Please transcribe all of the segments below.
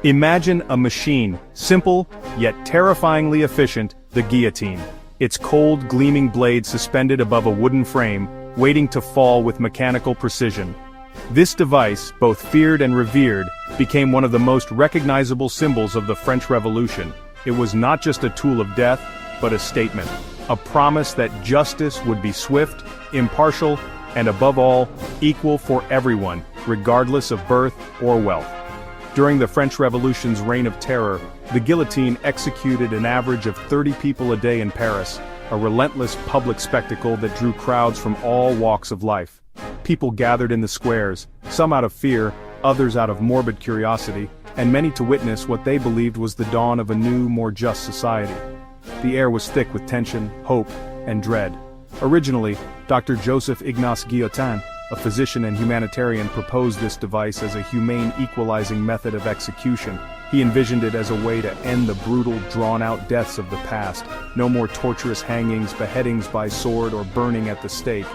Imagine a machine, simple, yet terrifyingly efficient, the guillotine. Its cold, gleaming blade suspended above a wooden frame, waiting to fall with mechanical precision. This device, both feared and revered, became one of the most recognizable symbols of the French Revolution. It was not just a tool of death, but a statement. A promise that justice would be swift, impartial, and above all, equal for everyone, regardless of birth or wealth. During the French Revolution's reign of terror, the guillotine executed an average of 30 people a day in Paris, a relentless public spectacle that drew crowds from all walks of life. People gathered in the squares, some out of fear, others out of morbid curiosity, and many to witness what they believed was the dawn of a new, more just society. The air was thick with tension, hope, and dread. Originally, Dr. Joseph Ignace Guillotin, a physician and humanitarian, proposed this device as a humane equalizing method of execution. He envisioned it as a way to end the brutal, drawn-out deaths of the past. No more torturous hangings, beheadings by sword, or burning at the stake.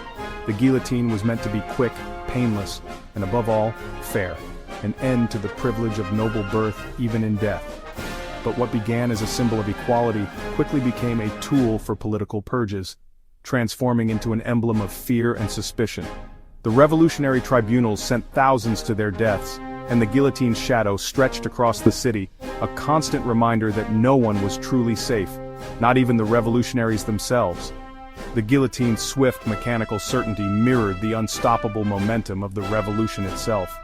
The guillotine was meant to be quick, painless, and above all, fair. An end to the privilege of noble birth, even in death. But what began as a symbol of equality quickly became a tool for political purges, transforming into an emblem of fear and suspicion. The revolutionary tribunals sent thousands to their deaths, and the guillotine's shadow stretched across the city, a constant reminder that no one was truly safe, not even the revolutionaries themselves. The guillotine's swift mechanical certainty mirrored the unstoppable momentum of the revolution itself.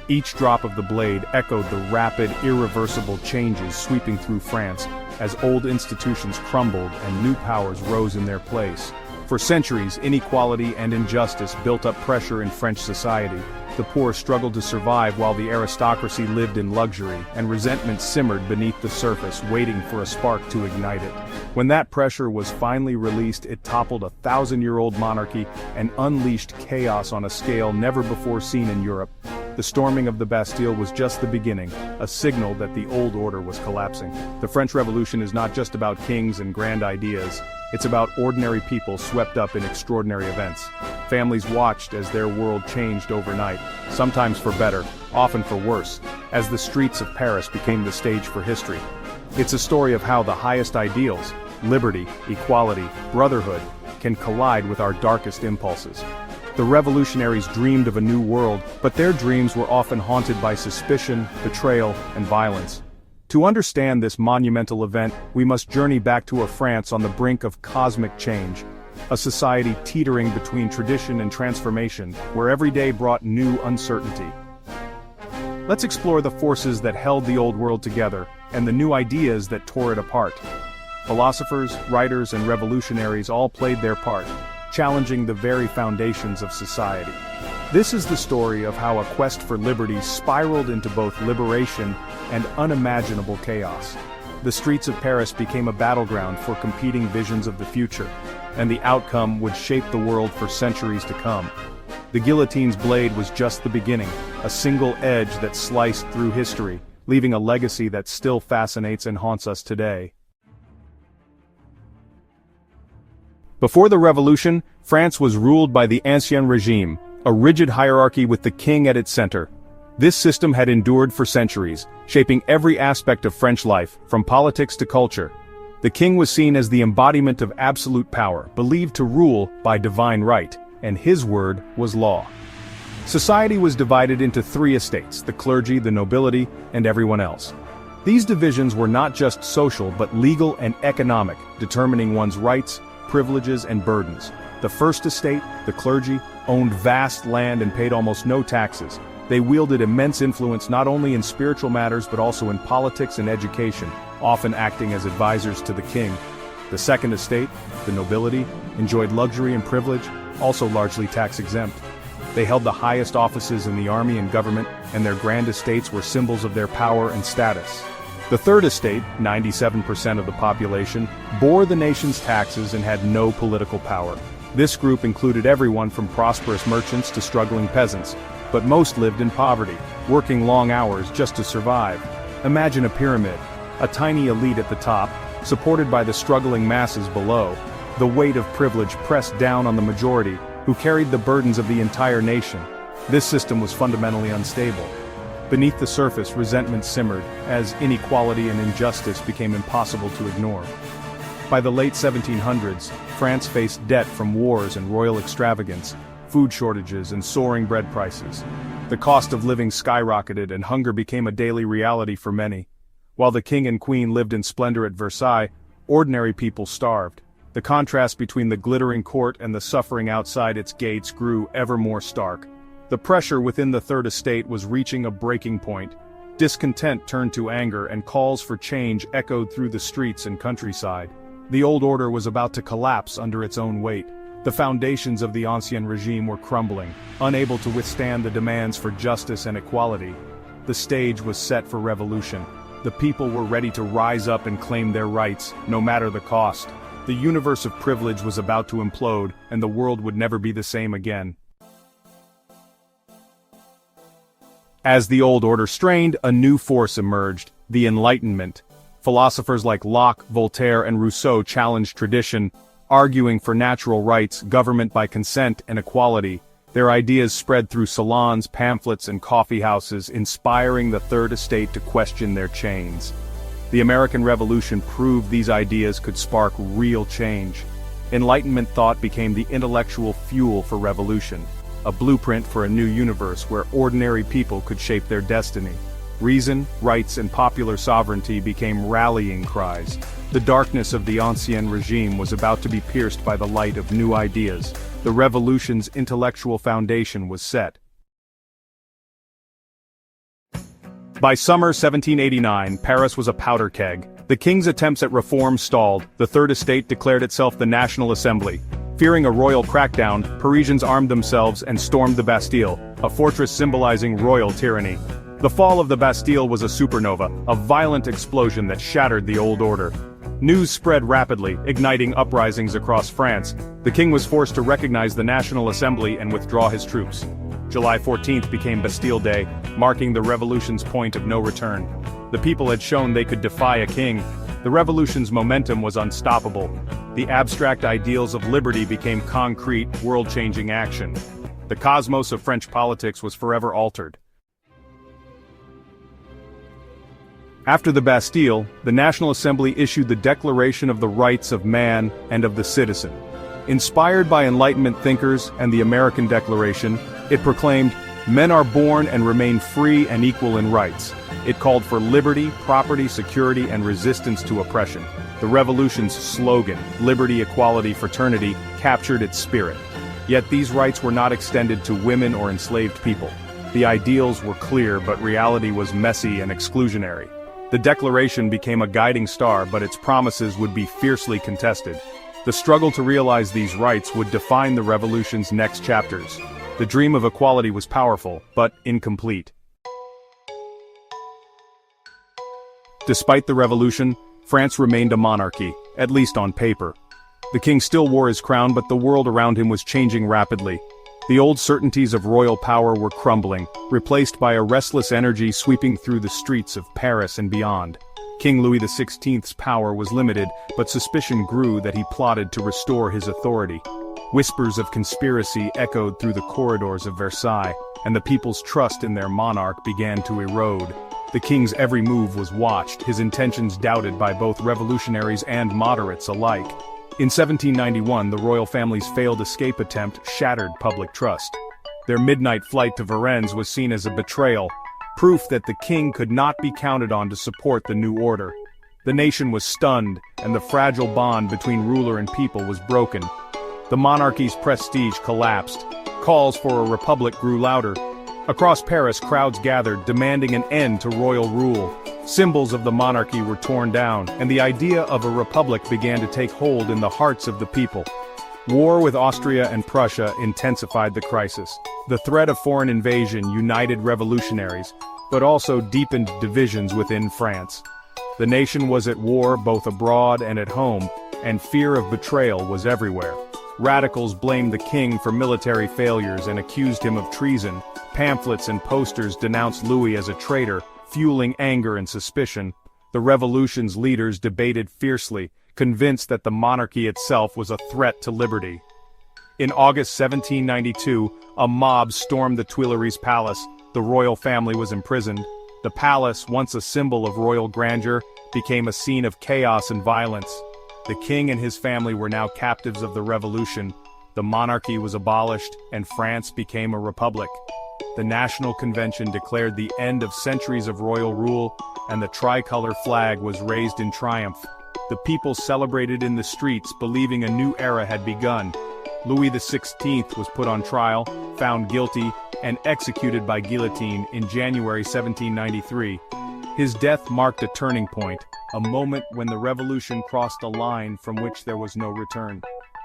Each drop of the blade echoed the rapid, irreversible changes sweeping through France, as old institutions crumbled and new powers rose in their place. For centuries, inequality and injustice built up pressure in French society. The poor struggled to survive while the aristocracy lived in luxury, and resentment simmered beneath the surface, waiting for a spark to ignite it. When that pressure was finally released, it toppled a 1,000-year-old monarchy and unleashed chaos on a scale never before seen in Europe. The storming of the Bastille was just the beginning, a signal that the old order was collapsing. The French Revolution is not just about kings and grand ideas. It's about ordinary people swept up in extraordinary events. Families watched as their world changed overnight, sometimes for better, often for worse, as the streets of Paris became the stage for history. It's a story of how the highest ideals, liberty, equality, brotherhood, can collide with our darkest impulses. The revolutionaries dreamed of a new world, but their dreams were often haunted by suspicion, betrayal, and violence. To understand this monumental event, we must journey back to a France on the brink of cosmic change, a society teetering between tradition and transformation, where every day brought new uncertainty. Let's explore the forces that held the old world together, and the new ideas that tore it apart. Philosophers, writers, and revolutionaries all played their part, challenging the very foundations of society. This is the story of how a quest for liberty spiraled into both liberation and unimaginable chaos. The streets of Paris became a battleground for competing visions of the future, and the outcome would shape the world for centuries to come. The guillotine's blade was just the beginning, a single edge that sliced through history, leaving a legacy that still fascinates and haunts us today. Before the revolution, France was ruled by the Ancien Regime, a rigid hierarchy with the king at its center. This system had endured for centuries, shaping every aspect of French life, from politics to culture. The king was seen as the embodiment of absolute power, believed to rule by divine right, and his word was law. Society was divided into three estates: the clergy, the nobility, and everyone else. These divisions were not just social but legal and economic, determining one's rights, privileges, and burdens. The first estate, the clergy, owned vast land and paid almost no taxes. They wielded immense influence not only in spiritual matters but also in politics and education, often acting as advisors to the king. The second estate, the nobility, enjoyed luxury and privilege, also largely tax-exempt. They held the highest offices in the army and government, and their grand estates were symbols of their power and status. The third estate, 97% of the population, bore the nation's taxes and had no political power. This group included everyone from prosperous merchants to struggling peasants, but most lived in poverty, working long hours just to survive. Imagine a pyramid, a tiny elite at the top, supported by the struggling masses below. The weight of privilege pressed down on the majority, who carried the burdens of the entire nation. This system was fundamentally unstable. Beneath the surface, resentment simmered, as inequality and injustice became impossible to ignore. By the late 1700s, France faced debt from wars and royal extravagance, food shortages and soaring bread prices. The cost of living skyrocketed and hunger became a daily reality for many. While the king and queen lived in splendor at Versailles, ordinary people starved. The contrast between the glittering court and the suffering outside its gates grew ever more stark. The pressure within the Third Estate was reaching a breaking point. Discontent turned to anger and calls for change echoed through the streets and countryside. The old order was about to collapse under its own weight. The foundations of the Ancien regime were crumbling, unable to withstand the demands for justice and equality. The stage was set for revolution. The people were ready to rise up and claim their rights, no matter the cost. The universe of privilege was about to implode, and the world would never be the same again. As the old order strained, a new force emerged, the Enlightenment. Philosophers like Locke, Voltaire, and Rousseau challenged tradition, arguing for natural rights, government by consent, and equality. Their ideas spread through salons, pamphlets, and coffee houses, inspiring the Third Estate to question their chains. The American Revolution proved these ideas could spark real change. Enlightenment thought became the intellectual fuel for revolution, a blueprint for a new universe where ordinary people could shape their destiny. Reason, rights, and popular sovereignty became rallying cries. The darkness of the Ancien regime was about to be pierced by the light of new ideas. The revolution's intellectual foundation was set. By summer 1789, Paris was a powder keg. The king's attempts at reform stalled. The Third Estate declared itself the National Assembly. Fearing a royal crackdown, Parisians armed themselves and stormed the Bastille, a fortress symbolizing royal tyranny. The fall of the Bastille was a supernova, a violent explosion that shattered the old order. News spread rapidly, igniting uprisings across France. The king was forced to recognize the National Assembly and withdraw his troops. July 14th became Bastille Day, marking the revolution's point of no return. The people had shown they could defy a king. The revolution's momentum was unstoppable. The abstract ideals of liberty became concrete, world-changing action. The cosmos of French politics was forever altered. After the Bastille, the National Assembly issued the Declaration of the Rights of Man and of the Citizen. Inspired by Enlightenment thinkers and the American Declaration, it proclaimed, "Men are born and remain free and equal in rights." It called for liberty, property, security, and resistance to oppression. The revolution's slogan, "Liberty, Equality, Fraternity," captured its spirit. Yet these rights were not extended to women or enslaved people. The ideals were clear, but reality was messy and exclusionary. The Declaration became a guiding star, but its promises would be fiercely contested. The struggle to realize these rights would define the revolution's next chapters. The dream of equality was powerful, but incomplete. Despite the revolution, France remained a monarchy, at least on paper. The king still wore his crown, but the world around him was changing rapidly. The old certainties of royal power were crumbling, replaced by a restless energy sweeping through the streets of Paris and beyond. King Louis XVI's power was limited, but suspicion grew that he plotted to restore his authority. Whispers of conspiracy echoed through the corridors of Versailles, and the people's trust in their monarch began to erode. The king's every move was watched, his intentions doubted by both revolutionaries and moderates alike. In 1791, the royal family's failed escape attempt shattered public trust. Their midnight flight to Varennes was seen as a betrayal, proof that the king could not be counted on to support the new order. The nation was stunned, and the fragile bond between ruler and people was broken. The monarchy's prestige collapsed. Calls for a republic grew louder. Across Paris, crowds gathered, demanding an end to royal rule. Symbols of the monarchy were torn down, and the idea of a republic began to take hold in the hearts of the people. War with Austria and Prussia intensified the crisis. The threat of foreign invasion united revolutionaries, but also deepened divisions within France. The nation was at war both abroad and at home, and fear of betrayal was everywhere. Radicals blamed the king for military failures and accused him of treason. Pamphlets and posters denounced Louis as a traitor, fueling anger and suspicion. The revolution's leaders debated fiercely, convinced that the monarchy itself was a threat to liberty. In August 1792, a mob stormed the Tuileries Palace. The royal family was imprisoned. The palace, once a symbol of royal grandeur, became a scene of chaos and violence. The king and his family were now captives of the revolution. The monarchy was abolished, and France became a republic. The National Convention declared the end of centuries of royal rule, and the tricolor flag was raised in triumph. The people celebrated in the streets, believing a new era had begun. Louis XVI was put on trial, found guilty, and executed by guillotine in January 1793. His death marked a turning point, a moment when the revolution crossed a line from which there was no return.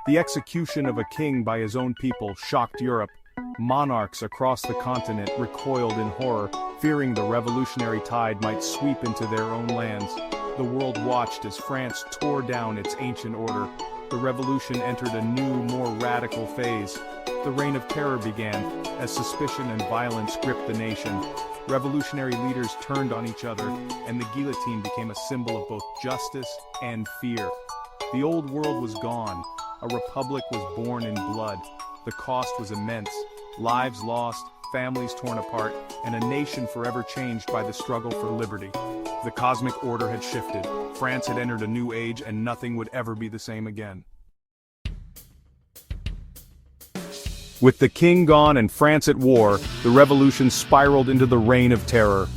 The execution of a king by his own people shocked Europe. Monarchs across the continent recoiled in horror, fearing the revolutionary tide might sweep into their own lands. The world watched as France tore down its ancient order. The revolution entered a new, more radical phase. The reign of terror began, as suspicion and violence gripped the nation. Revolutionary leaders turned on each other, and the guillotine became a symbol of both justice and fear. The old world was gone. A republic was born in blood. The cost was immense. Lives lost, families torn apart, and a nation forever changed by the struggle for liberty. The cosmic order had shifted. France had entered a new age, and nothing would ever be the same again. With the king gone and France at war, the revolution spiraled into the reign of terror.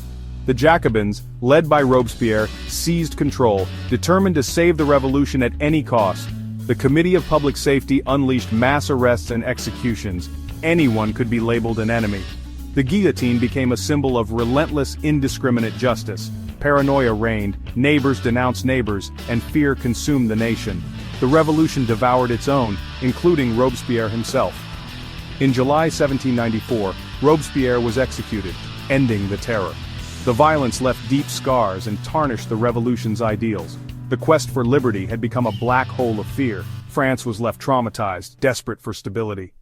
The Jacobins, led by Robespierre, seized control, determined to save the revolution at any cost. The Committee of Public Safety unleashed mass arrests and executions. Anyone could be labeled an enemy. The guillotine became a symbol of relentless, indiscriminate justice. Paranoia reigned, neighbors denounced neighbors, and fear consumed the nation. The revolution devoured its own, including Robespierre himself. In July 1794, Robespierre was executed, ending the terror. The violence left deep scars and tarnished the revolution's ideals. The quest for liberty had become a black hole of fear. France was left traumatized, desperate for stability.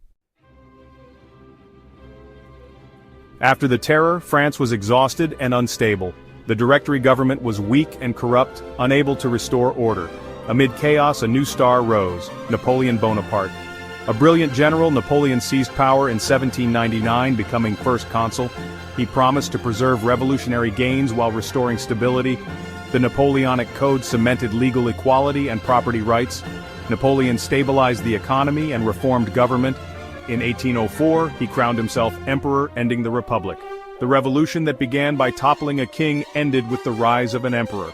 After the terror, France was exhausted and unstable. The Directory government was weak and corrupt, unable to restore order. Amid chaos, a new star rose: Napoleon Bonaparte. A brilliant general, Napoleon seized power in 1799, becoming first consul. He promised to preserve revolutionary gains while restoring stability. The Napoleonic Code cemented legal equality and property rights. Napoleon stabilized the economy and reformed government. In 1804, he crowned himself emperor, ending the republic. The revolution that began by toppling a king ended with the rise of an emperor.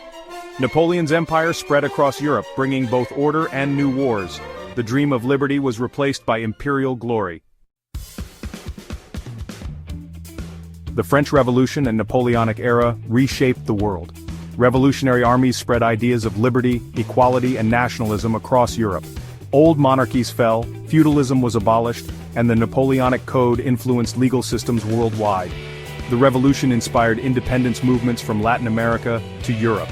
Napoleon's empire spread across Europe, bringing both order and new wars. The dream of liberty was replaced by imperial glory. The French Revolution and Napoleonic era reshaped the world. Revolutionary armies spread ideas of liberty, equality, and nationalism across Europe. Old monarchies fell, feudalism was abolished, and the Napoleonic Code influenced legal systems worldwide. The revolution inspired independence movements from Latin America to Europe.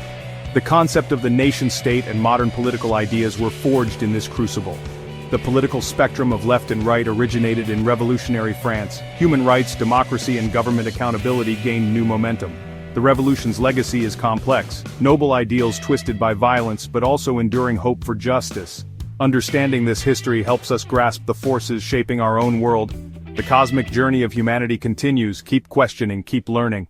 The concept of the nation-state and modern political ideas were forged in this crucible. The political spectrum of left and right originated in revolutionary France. Human rights, democracy, and government accountability gained new momentum. The revolution's legacy is complex, noble ideals twisted by violence but also enduring hope for justice. Understanding this history helps us grasp the forces shaping our own world. The cosmic journey of humanity continues. Keep questioning, keep learning.